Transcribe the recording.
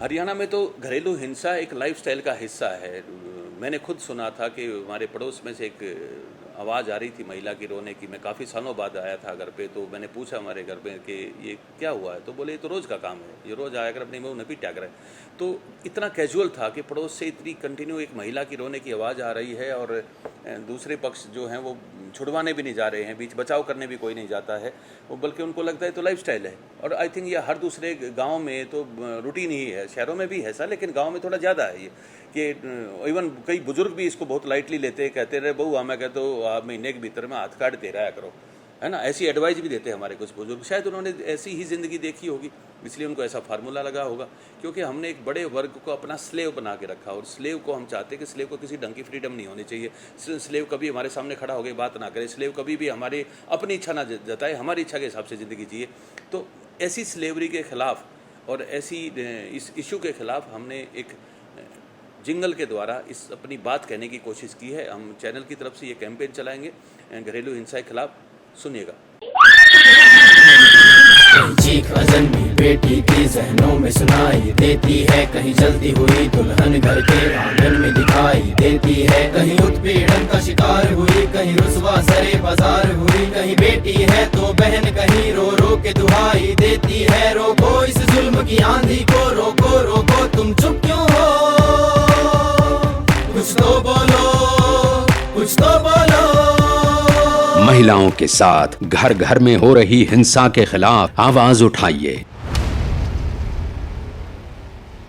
हरियाणा में तो घरेलू हिंसा एक लाइफस्टाइल का हिस्सा है। मैंने खुद सुना था कि हमारे पड़ोस में से एक आवाज़ आ रही थी महिला की रोने की। मैं काफ़ी सालों बाद आया था घर पे, तो मैंने पूछा हमारे घर पे कि ये क्या हुआ है, तो बोले ये तो रोज़ का काम है, ये रोज़ आया कर अपनी मुँह नपी ट्या करे। तो इतना कैजुअल था कि पड़ोस से इतनी कंटिन्यू एक महिला की रोने की आवाज़ आ रही है और दूसरे पक्ष जो हैं वो छुड़वाने भी नहीं जा रहे हैं, बीच बचाव करने भी कोई नहीं जाता है, वो बल्कि उनको लगता है तो लाइफस्टाइल है। और आई थिंक ये हर दूसरे गांव में तो रूटीन ही है, शहरों में भी है ऐसा, लेकिन गांव में थोड़ा ज़्यादा है ये कि इवन कई बुजुर्ग भी इसको बहुत लाइटली लेते हैं, कहते रहे बहू हमें कहते हो आप महीने के भीतर में हाथ काट दे रहा करो, है ना, ऐसी एडवाइस भी देते हैं हमारे कुछ बुजुर्ग। शायद उन्होंने ऐसी ही ज़िंदगी देखी होगी, इसलिए उनको ऐसा फार्मूला लगा होगा। क्योंकि हमने एक बड़े वर्ग को अपना स्लेव बना के रखा, और स्लेव को हम चाहते हैं कि स्लेव को किसी ढंग की फ्रीडम नहीं होनी चाहिए। स्लेव कभी हमारे सामने खड़ा होकर बात ना करे, स्लेव कभी भी हमारी अपनी इच्छा ना जताए, हमारी इच्छा के हिसाब से ज़िंदगी जिए। तो ऐसी स्लेवरी के ख़िलाफ़ और ऐसी इस इशू के ख़िलाफ़ हमने एक जिंगल के द्वारा इस अपनी बात कहने की कोशिश की है। हम चैनल की तरफ से ये कैंपेन चलाएंगे घरेलू हिंसा के खिलाफ। सुनिएगा। चीख अजन्मी बेटी की जहनों में सुनाई देती है, कहीं जलती हुई दुल्हन घर के आंगन में दिखाई देती है, कहीं उत्पीड़न का शिकार हुई, कहीं रुसवा सरे बाजार हुई, कहीं बेटी है तो बहन कहीं रो रो के दुहाई देती है। रोको इस जुल्म की आंधी को, रोको रोको तुम चुप क्यों हो, कुछ तो बोलो, कुछ तो बोलो। महिलाओं के साथ घर घर में हो रही हिंसा के खिलाफ आवाज उठाइए।